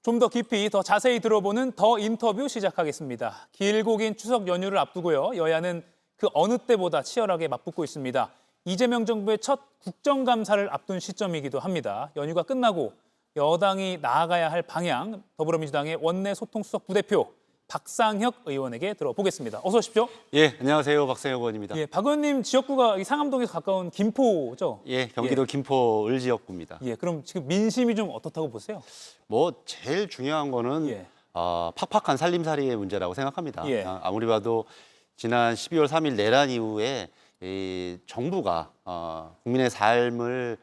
좀 더 깊이, 더 자세히 들어보는 더 인터뷰 시작하겠습니다. 길고 긴 추석 연휴를 앞두고요. 여야는 그 어느 때보다 치열하게 맞붙고 있습니다. 이재명 정부의 첫 국정감사를 앞둔 시점이기도 합니다. 연휴가 끝나고 여당이 나아가야 할 방향, 더불어민주당의 원내 소통수석 부대표 박상혁 의원에게 들어보겠습니다. 어서 오십시오. 예, 안녕하세요. 박상혁 의원입니다. 예, 박 의원님 지역구가 상암동에서 가까운 김포죠? 예, 경기도 김포 을지역구입니다. 예, 그럼 지금 민심이 좀 어떻다고 보세요? 뭐 제일 중요한 거는 예. 팍팍한 살림살이의 문제라고 생각합니다. 예. 아무리 봐도 지난 12월 3일 내란 이후에 이 정부가 국민의 삶을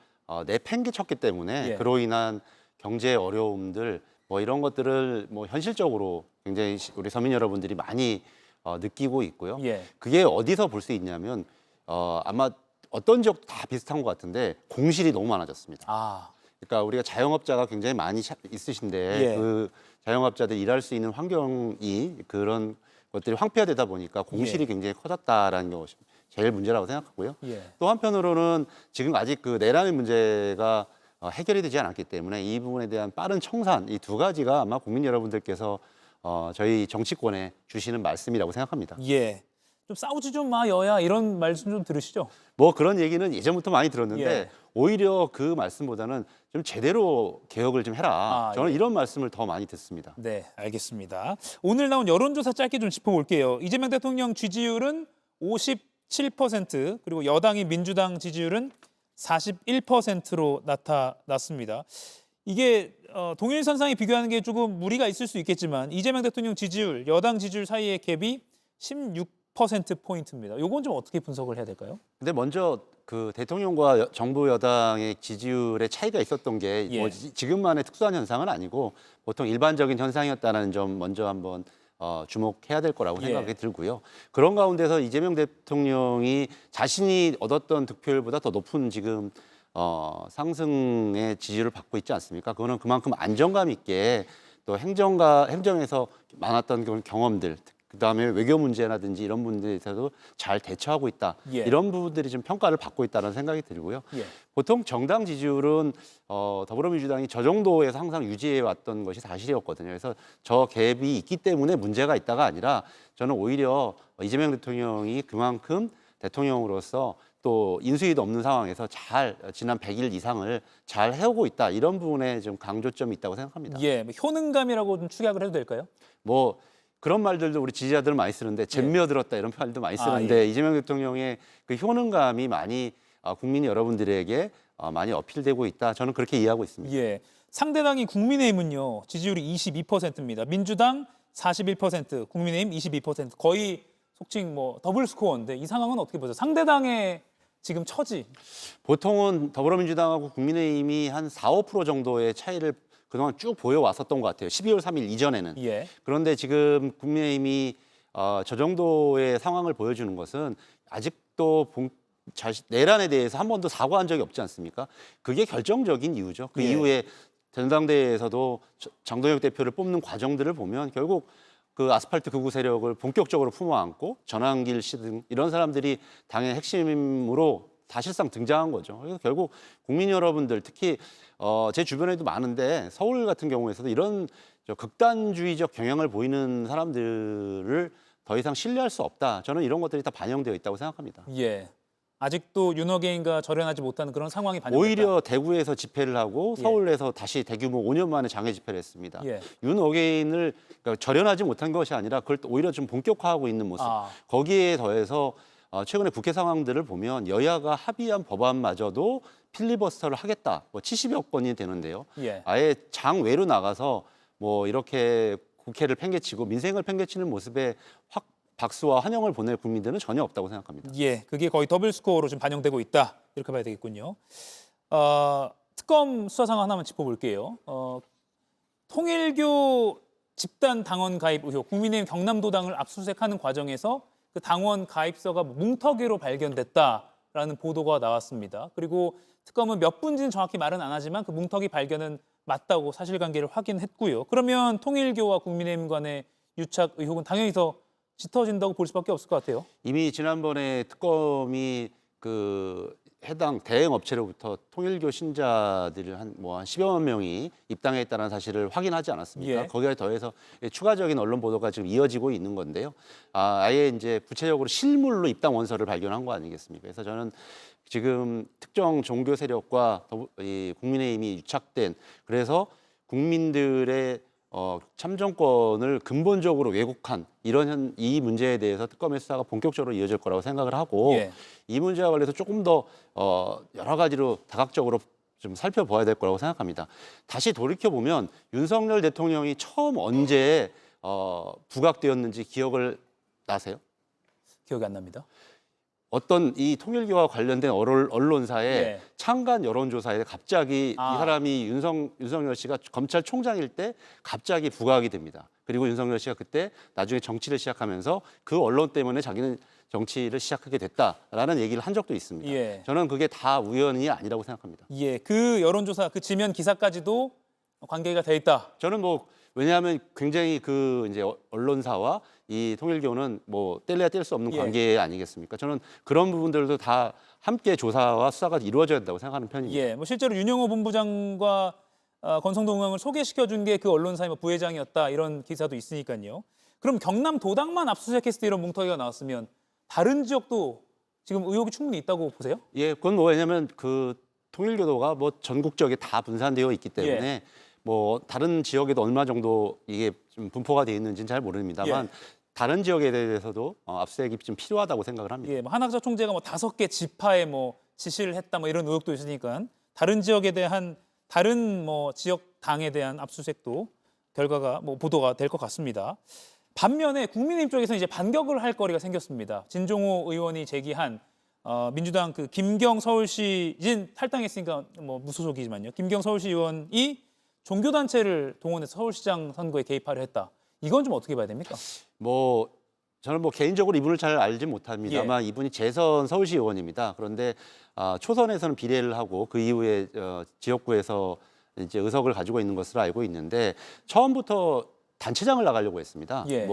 내팽개쳤기 때문에 예. 그로 인한 경제 어려움들 뭐 이런 것들을 뭐 현실적으로 굉장히 우리 서민 여러분들이 많이 느끼고 있고요. 예. 그게 어디서 볼 수 있냐면 아마 어떤 지역도 다 비슷한 것 같은데 공실이 너무 많아졌습니다. 아, 그러니까 우리가 자영업자가 굉장히 많이 있으신데 예. 그 자영업자들 일할 수 있는 환경이 그런 것들이 황폐화되다 보니까 공실이 굉장히 커졌다라는 것이 제일 문제라고 생각하고요. 예. 또 한편으로는 지금 아직 그 내란의 문제가 해결이 되지 않았기 때문에 이 부분에 대한 빠른 청산 이 두 가지가 아마 국민 여러분들께서 저희 정치권에 주시는 말씀이라고 생각합니다. 예. 좀 싸우지 좀 마, 여야 이런 말씀 좀 들으시죠? 뭐 그런 얘기는 예전부터 많이 들었는데 예. 오히려 그 말씀보다는 좀 제대로 개혁을 좀 해라. 저는 예. 이런 말씀을 더 많이 듣습니다. 네, 알겠습니다. 오늘 나온 여론조사 짧게 좀 짚어볼게요. 이재명 대통령 지지율은 57%, 그리고 여당인 민주당 지지율은 41%로 나타났습니다. 이게 동일선상에 비교하는 게 조금 무리가 있을 수 있겠지만 이재명 대통령 지지율, 여당 지지율 사이의 갭이 16%포인트입니다. 요건 좀 어떻게 분석을 해야 될까요? 근데 먼저 그 대통령과 정부 여당의 지지율의 차이가 있었던 게 예. 뭐 지금만의 특수한 현상은 아니고 보통 일반적인 현상이었다는 점 먼저 한번 주목해야 될 거라고 예. 생각이 들고요. 그런 가운데서 이재명 대통령이 자신이 얻었던 득표율보다 더 높은 지금 상승의 지지를 받고 있지 않습니까? 그거는 그만큼 안정감 있게 또 행정에서 많았던 그런 경험들, 그다음에 외교 문제라든지 이런 문제에서도 잘 대처하고 있다. 예. 이런 부분들이 좀 평가를 받고 있다는 생각이 들고요. 예. 보통 정당 지지율은 더불어민주당이 저 정도에서 항상 유지해 왔던 것이 사실이었거든요. 그래서 저 갭이 있기 때문에 문제가 있다가 아니라 저는 오히려 이재명 대통령이 그만큼 대통령으로서 또 인수위도 없는 상황에서 잘 지난 100일 이상을 잘 해오고 있다. 이런 부분에 좀 강조점이 있다고 생각합니다. 예, 뭐 효능감이라고 좀 축약을 해도 될까요? 뭐 그런 말들도 우리 지지자들 많이 쓰는데 잼며들었다 이런 말도 많이 쓰는데 예. 이재명 대통령의 그 효능감이 많이 국민 여러분들에게 많이 어필되고 있다. 저는 그렇게 이해하고 있습니다. 예. 상대당이 국민의힘은요. 지지율이 22%입니다. 민주당 41%, 국민의힘 22%. 거의 속칭 뭐 더블 스코어인데 이 상황은 어떻게 보세요? 상대당의 지금 처지. 보통은 더불어민주당하고 국민의힘이 한 4, 5% 정도의 차이를 그동안 쭉 보여왔었던 것 같아요. 12월 3일 이전에는. 예. 그런데 지금 국민의힘이 저 정도의 상황을 보여주는 것은 아직도 내란에 대해서 한 번도 사과한 적이 없지 않습니까? 그게 결정적인 이유죠. 그 예. 이후에 전당대회에서도 장동혁 대표를 뽑는 과정들을 보면 결국 그 아스팔트 극우 세력을 본격적으로 품어안고 전환길 씨 등 이런 사람들이 당의 핵심으로 사실상 등장한 거죠. 그래서 결국 국민 여러분들 특히 제 주변에도 많은데 서울 같은 경우에서도 이런 극단주의적 경향을 보이는 사람들을 더 이상 신뢰할 수 없다. 저는 이런 것들이 다 반영되어 있다고 생각합니다. 예. 아직도 윤호개인과 절연하지 못하는 그런 상황이 반영됐다. 오히려 대구에서 집회를 하고 예. 서울에서 다시 대규모 5년 만에 장애 집회를 했습니다. 예. 윤어게인을 그러니까 절연하지 못한 것이 아니라 그걸 또 오히려 좀 본격화하고 있는 모습. 거기에 더해서 최근에 국회 상황들을 보면 여야가 합의한 법안마저도 필리버스터를 하겠다. 뭐 70여 건이 되는데요. 예. 아예 장외로 나가서 뭐 이렇게 국회를 팽개치고 민생을 팽개치는 모습에 확 박수와 환영을 보낼 국민들은 전혀 없다고 생각합니다. 예, 그게 거의 더블 스코어로 좀 반영되고 있다. 이렇게 봐야 되겠군요. 특검 수사 상황 하나만 짚어볼게요. 통일교 집단 당원 가입 의혹, 국민의힘 경남도당을 압수수색하는 과정에서 그 당원 가입서가 뭉터기로 발견됐다라는 보도가 나왔습니다. 그리고 특검은 몇 분지는 정확히 말은 안 하지만 그 뭉터기 발견은 맞다고 사실관계를 확인했고요. 그러면 통일교와 국민의힘 간의 유착 의혹은 당연히 더 짙어진다고 볼 수밖에 없을 것 같아요. 이미 지난번에 특검이 그 해당 대행 업체로부터 통일교 신자들 한 10여만 명이 입당했다는 사실을 확인하지 않았습니까? 예. 거기에 더해서 추가적인 언론 보도가 지금 이어지고 있는 건데요. 아예 이제 구체적으로 실물로 입당 원서를 발견한 거 아니겠습니까? 그래서 저는 지금 특정 종교 세력과 이 국민의힘이 유착된, 그래서 국민들의 참정권을 근본적으로 왜곡한 이 문제에 대해서 특검의 수사가 본격적으로 이어질 거라고 생각을 하고, 예. 이 문제와 관련해서 조금 더 여러 가지로 다각적으로 좀 살펴봐야 될 거라고 생각합니다. 다시 돌이켜 보면 윤석열 대통령이 처음 언제 부각되었는지 기억을 나세요? 기억이 안 납니다. 어떤 이 통일교와 관련된 언론사의 예. 창간 여론조사에 갑자기 이 아. 사람이 윤석열 씨가 검찰총장일 때 갑자기 부각이 됩니다. 그리고 윤석열 씨가 그때 나중에 정치를 시작하면서 그 언론 때문에 자기는 정치를 시작하게 됐다라는 얘기를 한 적도 있습니다. 예. 저는 그게 다 우연이 아니라고 생각합니다. 예, 그 여론조사, 그 지면 기사까지도 관계가 돼 있다. 저는 왜냐하면 굉장히 이제 언론사와 이 통일교는 뗄래야 뗄 수 없는 예. 관계 아니겠습니까? 저는 그런 부분들도 다 함께 조사와 수사가 이루어져야 된다고 생각하는 편입니다. 예, 실제로 윤영호 본부장과 권성동 의원을 소개시켜준 게 그 언론사의 부회장이었다, 이런 기사도 있으니까요. 그럼 경남 도당만 압수수색했을 때 이런 뭉텅이가 나왔으면 다른 지역도 지금 의혹이 충분히 있다고 보세요? 예, 그건 왜냐하면 그 통일교도가 전국적에 다 분산되어 있기 때문에 다른 지역에도 얼마 정도 이게 좀 분포가 되어 있는지는 잘 모릅니다만 다른 지역에 대해서도 압수수색이 좀 필요하다고 생각을 합니다. 예, 한학사 총재가 5개 지파에 지시를 했다, 이런 의혹도 있으니까 다른 지역에 대한 다른 지역 당에 대한 압수수색도 결과가 보도가 될 것 같습니다. 반면에 국민의힘 쪽에서 이제 반격을 할 거리가 생겼습니다. 진종호 의원이 제기한 민주당 그 김경 서울시 이제 탈당했으니까 무소속이지만요. 김경 서울시 의원이 종교단체를 동원해서 서울시장 선거에 개입하려 했다. 이건 좀 어떻게 봐야 됩니까? 저는 개인적으로 이분을 잘 알지 못합니다만 이분이 재선 서울시 의원입니다. 그런데 초선에서는 비례를 하고 그 이후에 지역구에서 이제 의석을 가지고 있는 것으로 알고 있는데 처음부터 단체장을 나가려고 했습니다. 예.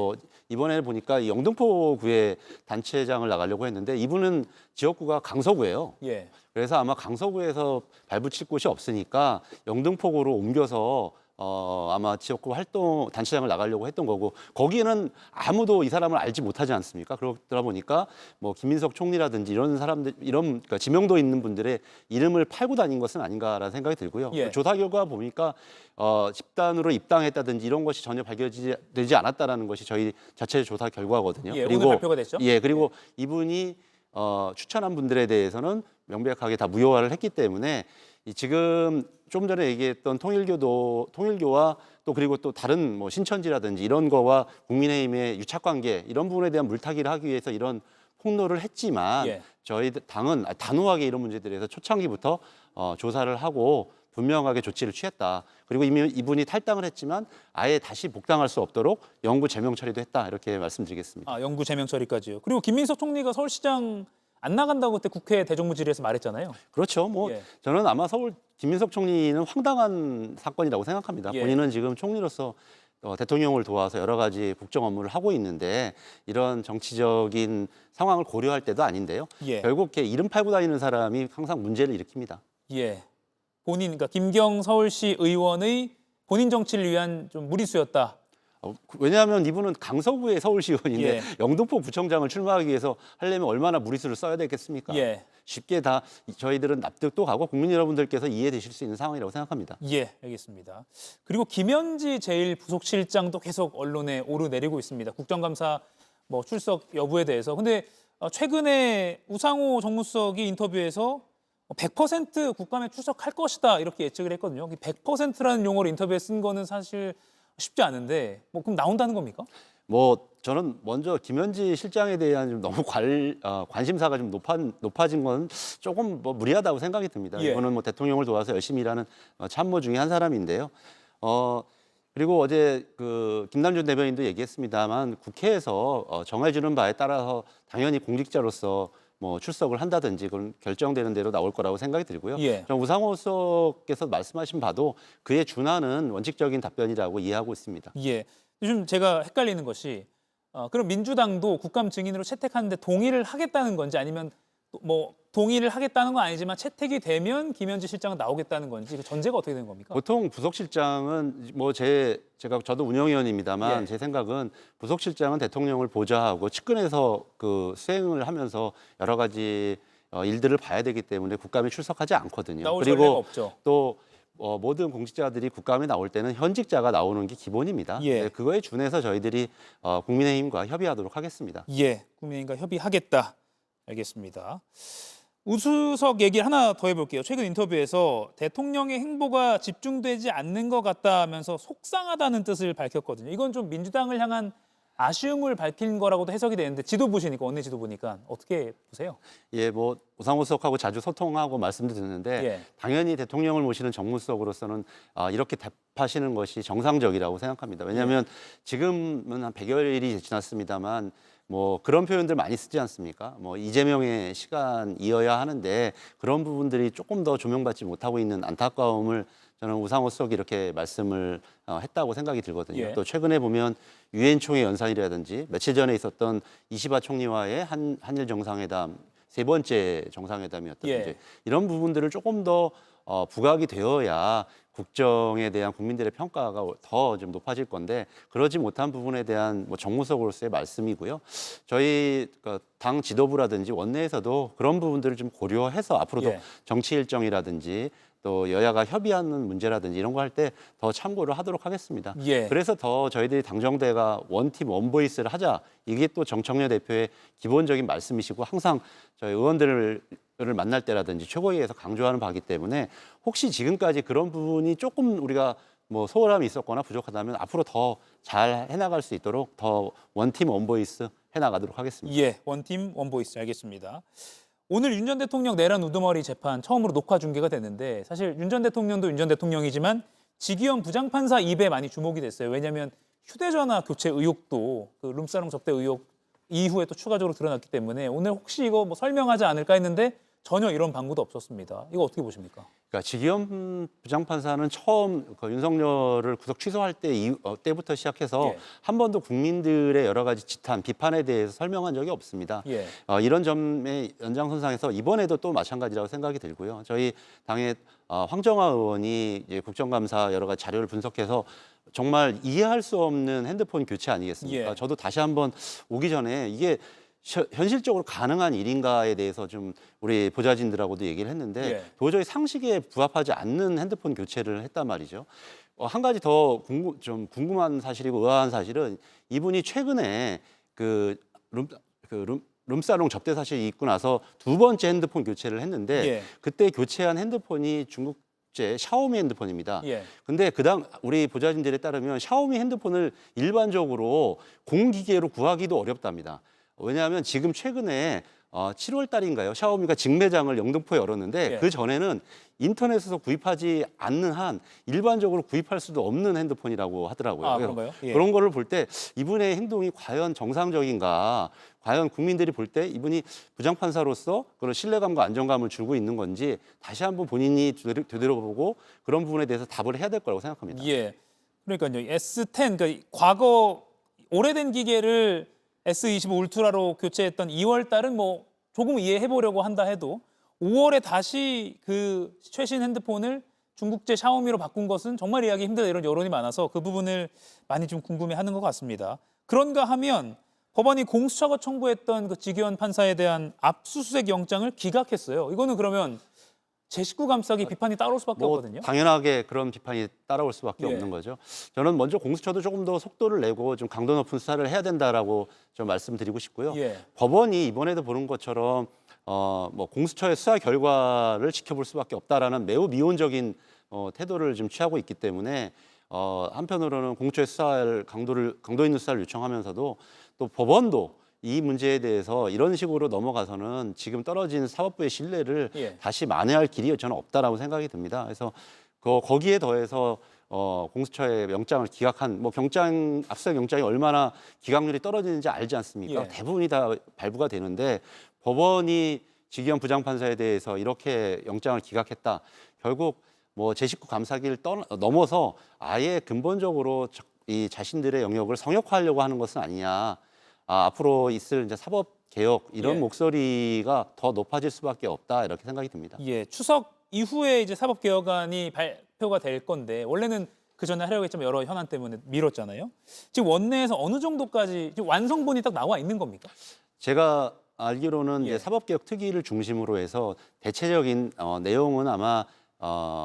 이번에 보니까 이 영등포구에 단체장을 나가려고 했는데 이분은 지역구가 강서구예요. 예. 그래서 아마 강서구에서 발붙일 곳이 없으니까 영등포구로 옮겨서 아마 지역구 단체장을 나가려고 했던 거고, 거기에는 아무도 이 사람을 알지 못하지 않습니까? 그러다 보니까 김민석 총리라든지 이런 사람들, 그러니까 지명도 있는 분들의 이름을 팔고 다닌 것은 아닌가라는 생각이 들고요. 예. 조사 결과 보니까 집단으로 입당했다든지 이런 것이 전혀 발견되지 않았다라는 것이 저희 자체 조사 결과거든요. 예, 그리고 오늘 발표가 됐죠? 예, 그리고 이분이 추천한 분들에 대해서는 명백하게 다 무효화를 했기 때문에 지금 좀 전에 얘기했던 통일교와 그리고 또 다른 신천지라든지 이런 거와 국민의힘의 유착관계, 이런 부분에 대한 물타기를 하기 위해서 이런 폭로를 했지만 저희 당은 단호하게 이런 문제들에 대해서 초창기부터 조사를 하고 분명하게 조치를 취했다. 그리고 이미 이분이 탈당을 했지만 아예 다시 복당할 수 없도록 영구 제명 처리도 했다. 이렇게 말씀드리겠습니다. 영구 제명 처리까지요. 그리고 김민석 총리가 서울시장 안 나간다고 그때 국회 대정부질의에서 말했잖아요. 그렇죠. 저는 아마 김민석 총리는 황당한 사건이라고 생각합니다. 본인은 지금 총리로서 대통령을 도와서 여러 가지 국정 업무를 하고 있는데 이런 정치적인 상황을 고려할 때도 아닌데요. 결국 이름 팔고 다니는 사람이 항상 문제를 일으킵니다. 예. 그러니까 김경 서울시 의원의 본인 정치를 위한 좀 무리수였다. 왜냐하면 이분은 강서구의 서울시 의원인데 영등포 구청장을 출마하기 위해서 하려면 얼마나 무리수를 써야 되겠습니까? 쉽게 다 저희들은 납득도 가고 국민 여러분들께서 이해되실 수 있는 상황이라고 생각합니다. 예, 알겠습니다. 그리고 김현지 제1부속실장도 계속 언론에 오르내리고 있습니다. 국정감사 출석 여부에 대해서. 근데 최근에 우상호 정무수석이 인터뷰에서 100% 국감에 출석할 것이다, 이렇게 예측을 했거든요. 100%라는 용어를 인터뷰에 쓴 거는 사실 쉽지 않은데 그럼 나온다는 겁니까? 저는 먼저 김현지 실장에 대한 좀 너무 관심사가 좀 높아진 건 조금 무리하다고 생각이 듭니다. 이거는 대통령을 도와서 열심히 일하는 참모 중에 한 사람인데요. 그리고 어제 김남준 대변인도 얘기했습니다만 국회에서 정해주는 바에 따라서 당연히 공직자로서 출석을 한다든지 그건 결정되는 대로 나올 거라고 생각이 들고요. 저는 우상호 수석께서 말씀하신 바도 그에 준하는 원칙적인 답변이라고 이해하고 있습니다. 요즘 제가 헷갈리는 것이 그럼 민주당도 국감 증인으로 채택하는데 동의를 하겠다는 건지, 아니면 동의를 하겠다는 건 아니지만 채택이 되면 김현지 실장은 나오겠다는 건지 그 전제가 어떻게 되는 겁니까? 보통 부속실장은 뭐 저도 운영위원입니다만 예. 제 생각은 부속실장은 대통령을 보좌하고 측근에서 그 수행을 하면서 여러 가지 일들을 봐야 되기 때문에 국감에 출석하지 않거든요. 나올 전례가 그리고 없죠. 또 모든 공직자들이 국감에 나올 때는 현직자가 나오는 게 기본입니다. 예. 네, 그거에 준해서 저희들이 국민의힘과 협의하도록 하겠습니다. 예, 국민의힘과 협의하겠다. 알겠습니다. 우수석 얘기를 하나 더 해볼게요. 최근 인터뷰에서 대통령의 행보가 집중되지 않는 것 같다 하면서 속상하다는 뜻을 밝혔거든요. 이건 좀 민주당을 향한 아쉬움을 밝힌 거라고도 해석이 되는데 지도부시니까 원내 지도부니까 어떻게 보세요? 예, 뭐 우상호 수석하고 자주 소통하고 말씀도 듣는데 예. 당연히 대통령을 모시는 정무수석으로서는 이렇게 답하시는 것이 정상적이라고 생각합니다. 왜냐하면 지금은 한 100여일이 지났습니다만 뭐 그런 표현들 많이 쓰지 않습니까? 뭐 이재명의 시간이어야 하는데 그런 부분들이 조금 더 조명받지 못하고 있는 안타까움을 저는 우상호 수석이 이렇게 말씀을 했다고 생각이 들거든요. 예. 또 최근에 보면 유엔 총회 연설이라든지 며칠 전에 있었던 이시바 총리와의 한일 정상회담 세 번째 정상회담이었다든지 예. 이런 부분들을 조금 더 부각이 되어야 국정에 대한 국민들의 평가가 더 좀 높아질 건데 그러지 못한 부분에 대한 뭐 정무석으로서의 말씀이고요. 저희 당 지도부라든지 원내에서도 그런 부분들을 좀 고려해서 앞으로도 예. 정치 일정이라든지 또 여야가 협의하는 문제라든지 이런 거 할 때 더 참고를 하도록 하겠습니다. 예. 그래서 더 저희들이 당정대가 원팀 원보이스를 하자. 이게 또 정청래 대표의 기본적인 말씀이시고 항상 저희 의원들을 만날 때라든지 최고위에서 강조하는 바이기 때문에 혹시 지금까지 그런 부분이 조금 우리가 뭐 소홀함이 있었거나 부족하다면 앞으로 더 잘 해나갈 수 있도록 더 원팀 원보이스 해나가도록 하겠습니다. 예, 원팀 원보이스 알겠습니다. 오늘 윤 전 대통령 내란 우두머리 재판 처음으로 녹화 중계가 됐는데 사실 윤 전 대통령도 윤 전 대통령이지만 지기현 부장판사 입에 많이 주목이 됐어요. 왜냐하면 휴대전화 교체 의혹도 그 룸사롱 접대 의혹 이후에 또 추가적으로 드러났기 때문에 오늘 혹시 이거 뭐 설명하지 않을까 했는데 전혀 이런 방구도 없었습니다. 이거 어떻게 보십니까? 그러니까 지기현 부장판사는 처음 윤석열을 구속 취소할 때부터 시작해서 예. 한 번도 국민들의 여러 가지 지탄, 비판에 대해서 설명한 적이 없습니다. 예. 이런 점의 연장선상에서 이번에도 또 마찬가지라고 생각이 들고요. 저희 당의 황정화 의원이 이제 국정감사 여러 가지 자료를 분석해서 정말 이해할 수 없는 핸드폰 교체 아니겠습니까? 예. 저도 다시 한번 오기 전에 이게 현실적으로 가능한 일인가에 대해서 좀 우리 보좌진들하고도 얘기를 했는데 예. 도저히 상식에 부합하지 않는 핸드폰 교체를 했단 말이죠. 한 가지 더 좀 궁금한 사실이고 의아한 사실은 이분이 최근에 룸사롱 접대 사실이 있고 나서 두 번째 핸드폰 교체를 했는데 예. 그때 교체한 핸드폰이 중국제 샤오미 핸드폰입니다. 예. 근데 우리 보좌진들에 따르면 샤오미 핸드폰을 일반적으로 공기계로 구하기도 어렵답니다. 왜냐하면 지금 최근에 7월 달인가요? 샤오미가 직매장을 영등포에 열었는데 예. 그 전에는 인터넷에서 구입하지 않는 한 일반적으로 구입할 수도 없는 핸드폰이라고 하더라고요. 아, 그런가요? 예. 그런 거를 볼 때 이분의 행동이 과연 정상적인가, 과연 국민들이 볼 때 이분이 부장판사로서 그런 신뢰감과 안정감을 주고 있는 건지 다시 한번 본인이 되돌아보고 그런 부분에 대해서 답을 해야 될 거라고 생각합니다. 예. 그러니까요. S10 그러니까 과거 오래된 기계를 S25 울트라로 교체했던 2월 달은 뭐 조금 이해해 보려고 한다 해도 5월에 다시 그 최신 핸드폰을 중국제 샤오미로 바꾼 것은 정말 이해하기 힘들다 이런 여론이 많아서 그 부분을 많이 좀 궁금해하는 것 같습니다. 그런가 하면 법원이 공수처가 청구했던 그 지기현 판사에 대한 압수수색 영장을 기각했어요. 이거는 그러면 제 식구 감싸기 비판이 따라올 수밖에 없거든요. 당연하게 그런 비판이 따라올 수밖에 예. 없는 거죠. 저는 먼저 공수처도 조금 더 속도를 내고 좀 강도 높은 수사를 해야 된다라고 좀 말씀드리고 싶고요. 예. 법원이 이번에도 보는 것처럼 뭐 공수처의 수사 결과를 지켜볼 수밖에 없다라는 매우 미온적인 태도를 좀 취하고 있기 때문에 한편으로는 공수처의 수사를 강도 있는 수사를 요청하면서도 또 법원도 이 문제에 대해서 이런 식으로 넘어가서는 지금 떨어진 사법부의 신뢰를 예. 다시 만회할 길이 저는 없다라고 생각이 듭니다. 그래서 거기에 더해서 공수처의 영장을 기각한 병장 압수수색 영장이 얼마나 기각률이 떨어지는지 알지 않습니까? 예. 대부분이 다 발부가 되는데 법원이 지기현 부장판사에 대해서 이렇게 영장을 기각했다. 결국 뭐 제 식구 감사기를 넘어서 아예 근본적으로 이 자신들의 영역을 성역화하려고 하는 것은 아니냐. 앞으로 있을 이제 사법 개혁 이런 예. 목소리가 더 높아질 수밖에 없다 이렇게 생각이 듭니다. 예, 추석 이후에 이제 사법개혁안이 발표가 될 건데 원래는 그 전에 하려고 했지만 여러 현안 때문에 미뤘잖아요. 지금 원내에서 어느 정도까지 지금 완성본이 딱 나와 있는 겁니까? 제가 알기로는 예. 이제 사법개혁 특위를 중심으로 해서 대체적인 내용은 아마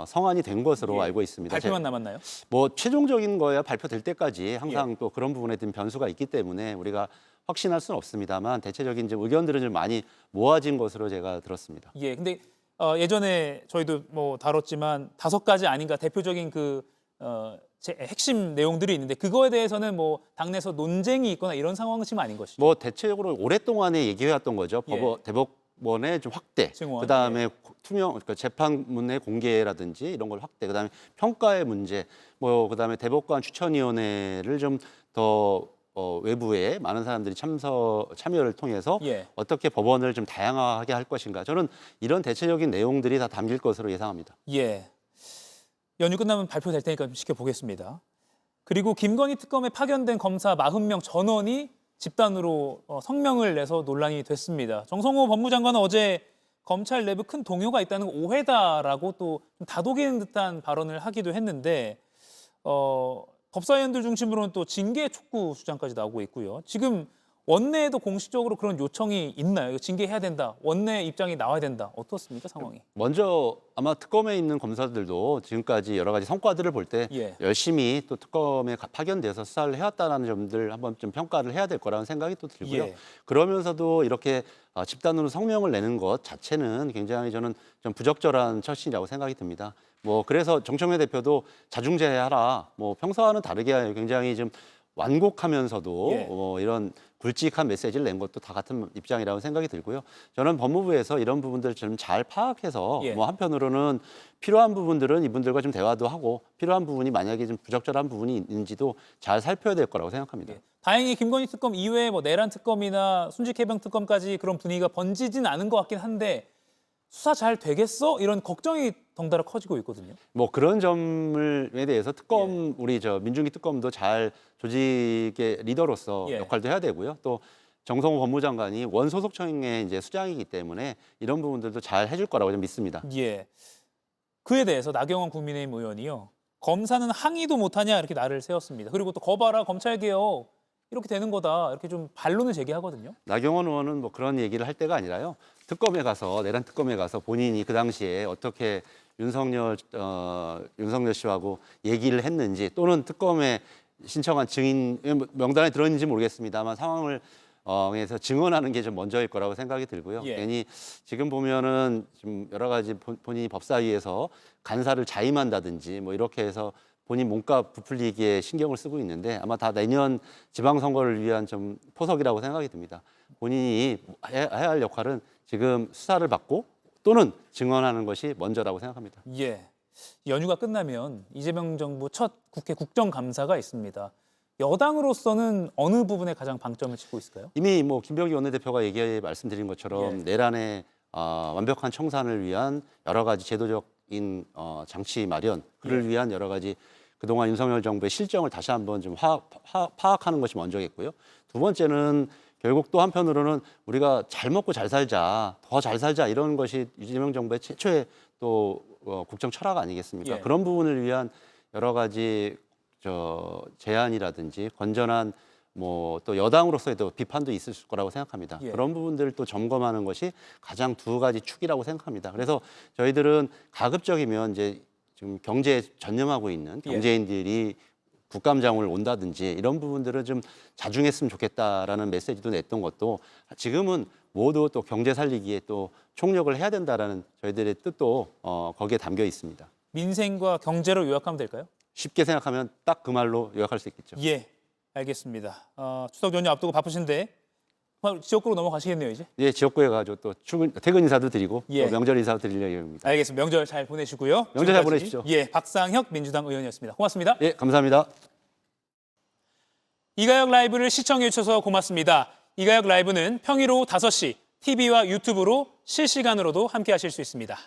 성안이 된 것으로 예. 알고 있습니다. 발표만 남았나요? 뭐 최종적인 거야 발표될 때까지 항상 또 그런 부분에 대한 변수가 있기 때문에 우리가 확신할 수는 없습니다만 대체적인 좀 의견들은 좀 많이 모아진 것으로 제가 들었습니다. 예, 근데 예전에 저희도 뭐 다뤘지만 5가지 아닌가 대표적인 제 핵심 내용들이 있는데 그거에 대해서는 뭐 당내에서 논쟁이 있거나 이런 상황은 지금 아닌 것이죠. 뭐 대체적으로 오랫동안에 얘기해왔던 거죠. 예. 대법원의 좀 확대, 증언, 그다음에 투명, 그러니까 재판문의 공개라든지 이런 걸 확대, 그다음에 평가의 문제, 뭐 그다음에 대법관 추천위원회를 좀 더 외부에 많은 사람들이 참여를 통해서 예. 어떻게 법원을 좀 다양화하게 할 것인가. 저는 이런 대체적인 내용들이 다 담길 것으로 예상합니다. 예. 연휴 끝나면 발표될 테니까 좀 지켜보겠습니다. 그리고 김건희 특검에 파견된 검사 40명 전원이 집단으로 성명을 내서 논란이 됐습니다. 정성호 법무장관은 어제 검찰 내부 큰 동요가 있다는 거 오해다라고 또 좀 다독이는 듯한 발언을 하기도 했는데 법사위원들 중심으로는 또 징계 촉구 주장까지 나오고 있고요. 지금 원내에도 공식적으로 그런 요청이 있나요? 이거 징계해야 된다. 원내 입장이 나와야 된다. 어떻습니까, 상황이? 먼저 아마 특검에 있는 검사들도 지금까지 여러 가지 성과들을 볼 때 예. 열심히 또 특검에 파견돼서 수사를 해왔다는 점들 한번 좀 평가를 해야 될 거라는 생각이 또 들고요. 예. 그러면서도 이렇게 집단으로 성명을 내는 것 자체는 굉장히 저는 좀 부적절한 처신이라고 생각이 듭니다. 뭐 그래서 정청래 대표도 자중재해하라. 뭐 평소와는 다르게 굉장히 좀 완곡하면서도 예. 이런 굵직한 메시지를 낸 것도 다 같은 입장이라고 생각이 들고요. 저는 법무부에서 이런 부분들을 좀 잘 파악해서 예. 뭐 한편으로는 필요한 부분들은 이분들과 좀 대화도 하고 필요한 부분이 만약에 좀 부적절한 부분이 있는지도 잘 살펴야 될 거라고 생각합니다. 예. 다행히 김건희 특검 이외에 뭐 내란 특검이나 순직해병 특검까지 그런 분위기가 번지진 않은 것 같긴 한데 수사 잘 되겠어? 이런 걱정이 덩달아 커지고 있거든요. 뭐 그런 점에 대해서 특검 우리 민중기 특검도 잘 조직의 리더로서 예. 역할도 해야 되고요. 또 정성호 법무장관이 원소속청의 이제 수장이기 때문에 이런 부분들도 잘 해줄 거라고 좀 믿습니다. 예. 그에 대해서 나경원 국민의힘 의원이요. 검사는 항의도 못하냐 이렇게 날을 세웠습니다. 그리고 또 거봐라 검찰개혁 이렇게 되는 거다 이렇게 좀 반론을 제기하거든요. 나경원 의원은 뭐 그런 얘기를 할 때가 아니라요. 특검에 가서 내란 특검에 가서 본인이 그 당시에 어떻게 윤석열 씨하고 얘기를 했는지 또는 특검에 신청한 증인 명단에 들어있는지 모르겠습니다만 상황을 에서 증언하는 게 좀 먼저일 거라고 생각이 들고요. 예. 괜히 지금 보면은 좀 여러 가지 본인이 법사위에서 간사를 자임한다든지 뭐 이렇게 해서 본인 몸값 부풀리기에 신경을 쓰고 있는데 아마 다 내년 지방선거를 위한 좀 포석이라고 생각이 듭니다. 본인이 해야 할 역할은 지금 수사를 받고 또는 증언하는 것이 먼저라고 생각합니다. 예. 연휴가 끝나면 이재명 정부 첫 국회 국정감사가 있습니다. 여당으로서는 어느 부분에 가장 방점을 찍고 있을까요? 이미 뭐 김병기 원내대표가 말씀드린 것처럼 예. 내란의 완벽한 청산을 위한 여러 가지 제도적인 장치 마련, 그를 위한 여러 가지 그동안 윤석열 정부의 실정을 다시 한번 좀 파악하는 것이 먼저겠고요. 두 번째는 결국 또 한편으로는 우리가 잘 먹고 잘 살자, 더 잘 살자 이런 것이 이재명 정부의 최초의 또 국정 철학 아니겠습니까? 예. 그런 부분을 위한 여러 가지 제안이라든지 건전한 뭐 또 여당으로서의 또 비판도 있을 거라고 생각합니다. 예. 그런 부분들을 또 점검하는 것이 가장 두 가지 축이라고 생각합니다. 그래서 저희들은 가급적이면 이제 지금 경제에 전념하고 있는 경제인들이 국감장을 온다든지 이런 부분들을 좀 자중했으면 좋겠다라는 메시지도 냈던 것도 지금은 모두 또 경제 살리기에 또 총력을 해야 된다라는 저희들의 뜻도 거기에 담겨 있습니다. 민생과 경제로 요약하면 될까요? 쉽게 생각하면 딱 그 말로 요약할 수 있겠죠. 예, 알겠습니다. 추석 연휴 앞두고 바쁘신데 지역구로 넘어가시겠네요, 이제. 예, 지역구에 가지고 또 퇴근 인사도 드리고 예. 또 명절 인사도 드릴 예정입니다. 알겠습니다. 명절 잘 보내시고요. 명절 잘 지금까지, 보내십시오. 예, 박상혁 민주당 의원이었습니다. 고맙습니다. 예, 감사합니다. 이가혁 라이브를 시청해 주셔서 고맙습니다. 이가혁 라이브는 평일 오후 5시 TV와 유튜브로 실시간으로도 함께 하실 수 있습니다.